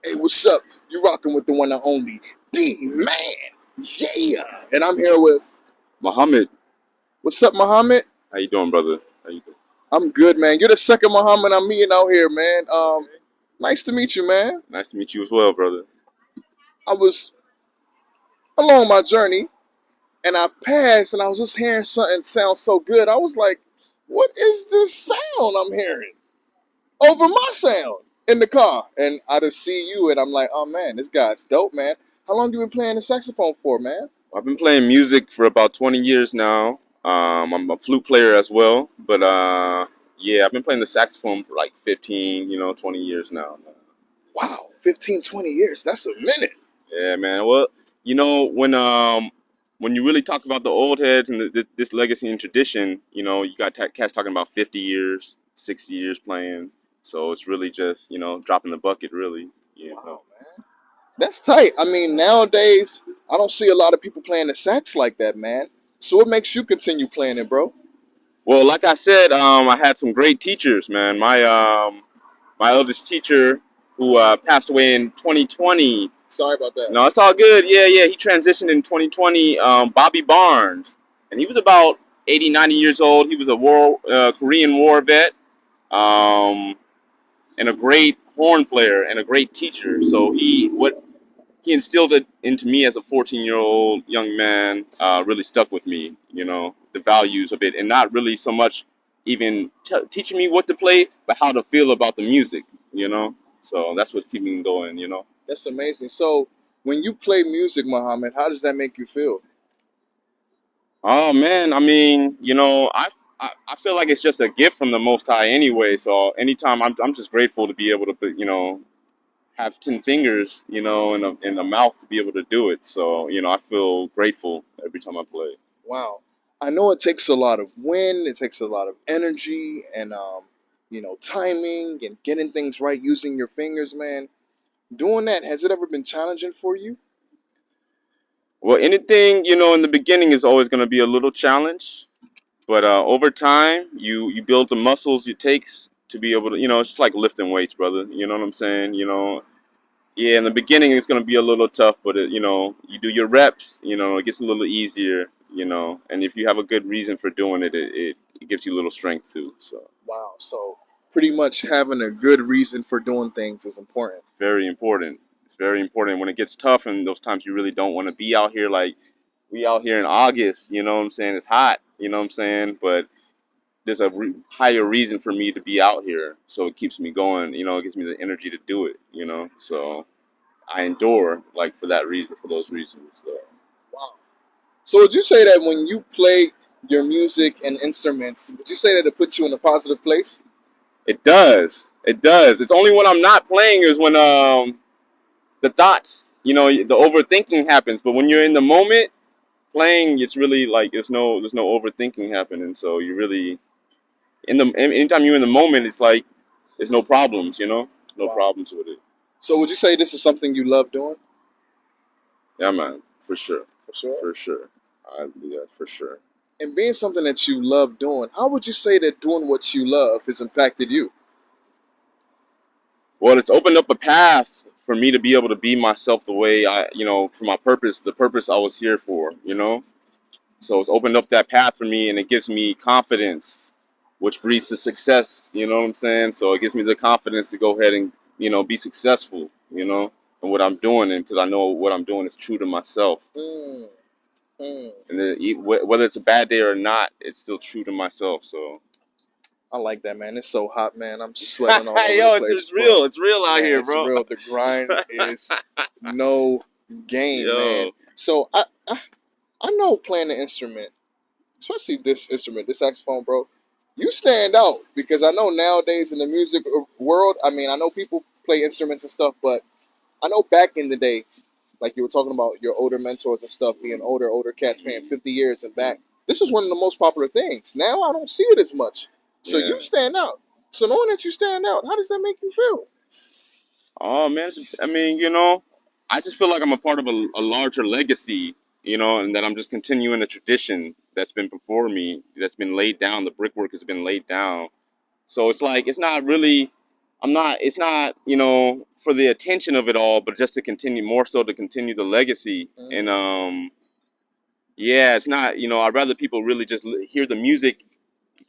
Hey, what's up? You rocking with the one and only D Man. Yeah. And I'm here with Mohamed, what's up, Mohamed? how you doing, brother? How you doing? I'm good, man. You're the second Mohamed I'm meeting out here, man. Okay. Nice to meet you, man. Nice to meet you as well, brother. I was along my journey and I passed and I was just hearing something sound so good. I was like, what is this sound I'm hearing over my sound in the car? And I just see you and I'm like, oh man, this guy's dope, man. How long you been playing the saxophone for, man? I've been playing music for about 20 years now. I'm a flute player as well, but yeah, I've been playing the saxophone for like 15, 20 years now. Wow, 15, 20 years. That's a minute. Yeah, man. Well, when you really talk about the old heads and this legacy and tradition, you got cats talking about 50 years, 60 years playing. So it's really just, dropping the bucket, really. Wow, man. That's tight. I mean, nowadays, I don't see a lot of people playing the sax like that, man. So what makes you continue playing it, bro? Well, like I said, I had some great teachers, man. My eldest teacher, who passed away in 2020. Sorry about that. No, it's all good. Yeah, yeah. He transitioned in 2020. Bobby Barnes, and he was about 80, 90 years old. He was a Korean War vet, um, and a great horn player and a great teacher. So what he instilled it into me as a 14-year-old young man really stuck with me, the values of it, and not really so much even teaching me what to play, but how to feel about the music, So that's what's keeping me going. That's amazing. So when you play music, Muhammad, how does that make you feel? Oh man, I mean, I feel like it's just a gift from the Most High anyway. So anytime I'm just grateful to be able to, have 10 fingers, in a mouth to be able to do it. So, I feel grateful every time I play. Wow. I know it takes a lot of wind, it takes a lot of energy and timing and getting things right using your fingers, man. Doing that, has it ever been challenging for you? Well, anything, in the beginning is always going to be a little challenge, but over time, you build the muscles it takes to be able to, it's just like lifting weights, brother. You know what I'm saying? Yeah, in the beginning, it's going to be a little tough, but, you do your reps, it gets a little easier, and if you have a good reason for doing it, it gives you a little strength too. So, Wow. So pretty much having a good reason for doing things is important. very important. It's very important when it gets tough and those times you really don't want to be out here like we out here in August, you know what I'm saying? It's hot, you know what I'm saying? But there's a higher reason for me to be out here. So it keeps me going, it gives me the energy to do it. So I endure like for that reason, for those reasons. So. Wow. So would you say that when you play your music and instruments, would you say that it puts you in a positive place? It does. It does. It's only when I'm not playing is when the thoughts, the overthinking happens. But when you're in the moment playing, it's really like there's no overthinking happening. So you really anytime you're in the moment, it's like there's no problems. No Wow. problems with it. So would you say this is something you love doing? Yeah, man, for sure, For sure. for sure. I do that for sure. And being something that you love doing, how would you say that doing what you love has impacted you? Well, it's opened up a path for me to be able to be myself the way for my purpose, the purpose I was here for. So it's opened up that path for me, and it gives me confidence, which breeds to success. You know what I'm saying? So it gives me the confidence to go ahead and be successful. In what I'm doing, and because I know what I'm doing is true to myself. Mm, mm. And then, whether it's a bad day or not, it's still true to myself. So, I like that, man. It's so hot, man. I'm sweating all over the yo, it's place, but real. It's real out man, here, it's bro. real. The grind is no game, man. Yo, So I know playing the instrument, especially this instrument, this saxophone, bro. You stand out because I know nowadays in the music world, I mean, I know people play instruments and stuff, but I know back in the day, like you were talking about your older mentors and stuff, being older cats paying 50 years and back. This was one of the most popular things. Now I don't see it as much. So yeah. you stand out. So knowing that you stand out, how does that make you feel? Oh man, I mean, I just feel like I'm a part of a larger legacy, and that I'm just continuing a tradition that's been before me, that's been laid down. The brickwork has been laid down. So it's like it's not really I'm not. It's not, you know, for the attention of it all, but just to continue, more so to continue the legacy. And yeah, it's not. You know, I'd rather people really just hear the music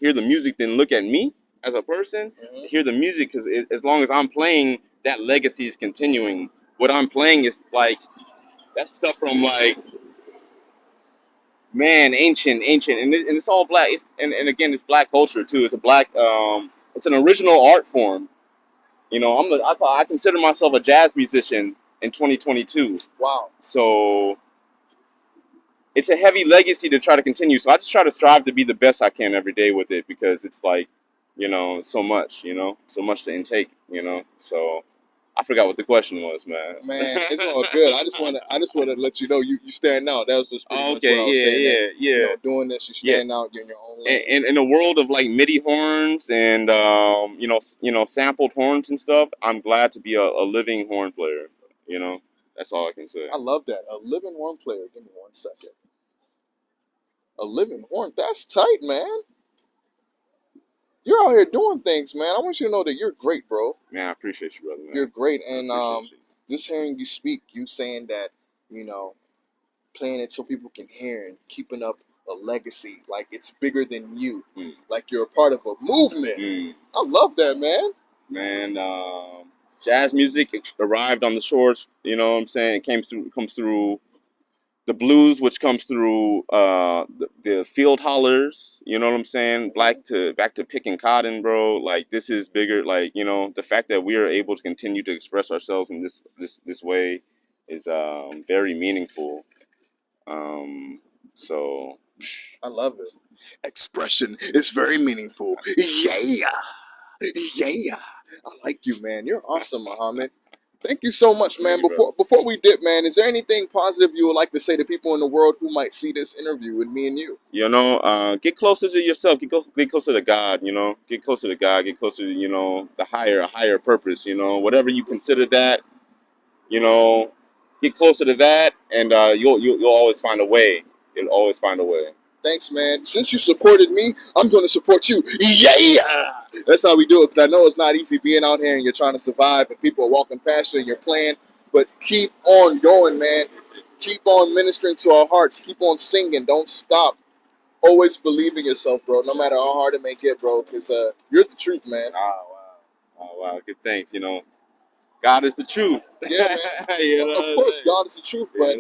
than look at me as a person. Hear the music, because as long as I'm playing, that legacy is continuing. What I'm playing is like that stuff from like, man, ancient, and it's all black. And again, it's black culture too. It's a black. It's an original art form. You know, I consider myself a jazz musician in 2022. Wow. So it's a heavy legacy to try to continue. So I just try to strive to be the best I can every day with it, because it's like, you know, so much to intake, you know. So I forgot what the question was, man. Man, it's all good. I just want to let you know you stand out. That was just pretty much what I was saying. Yeah, You know, doing this, you stand out. You're in your own lane. And in a world of like MIDI horns and sampled horns and stuff, I'm glad to be a living horn player. You know, that's all I can say. I love that. A living horn player. Give me 1 second. A living horn. That's tight, man. You're out here doing things, man. I want you to know that you're great, bro. Man, I appreciate you, brother. Man. You're great, and just hearing you speak, you saying that, you know, playing it so people can hear and keeping up a legacy, like it's bigger than you, like you're a part of a movement. I love that, man. Man, jazz music arrived on the shores. You know what I'm saying? It comes through the blues, which comes through the field hollers. You know what I'm saying? Back to picking cotton, bro. Like, this is bigger. Like, you know, the fact that we are able to continue to express ourselves in this way is very meaningful. So I love it. Expression is very meaningful. Yeah. I like you, man. You're awesome, Mohamed. Thank you so much, man. Before we dip, man, is there anything positive you would like to say to people in the world who might see this interview with me and you? You know, get closer to yourself. Get closer to God. You know, get closer to God. Get closer to, you know, the higher purpose. You know, whatever you consider that. You know, get closer to that, and you'll always find a way. You'll always find a way. Thanks, man. Since you supported me, I'm going to support you. Yeah! That's how we do it, because I know it's not easy being out here and you're trying to survive and people are walking past you and you're playing. But keep on going, man. Keep on ministering to our hearts. Keep on singing. Don't stop. Always believe in yourself, bro, no matter how hard it may get, bro, because you're the truth, man. Oh, wow. Good, thanks. You know, God is the truth. Yeah, man. You know, of course, God is the truth, but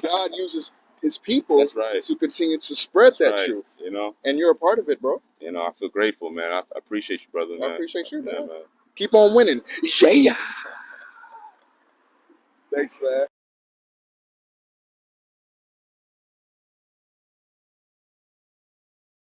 God uses his people to continue to spread that truth. You know, and you're a part of it, bro. You know, I feel grateful, man. I appreciate you, brother. Man. I appreciate you, man. Keep on winning. Yeah. Thanks, man.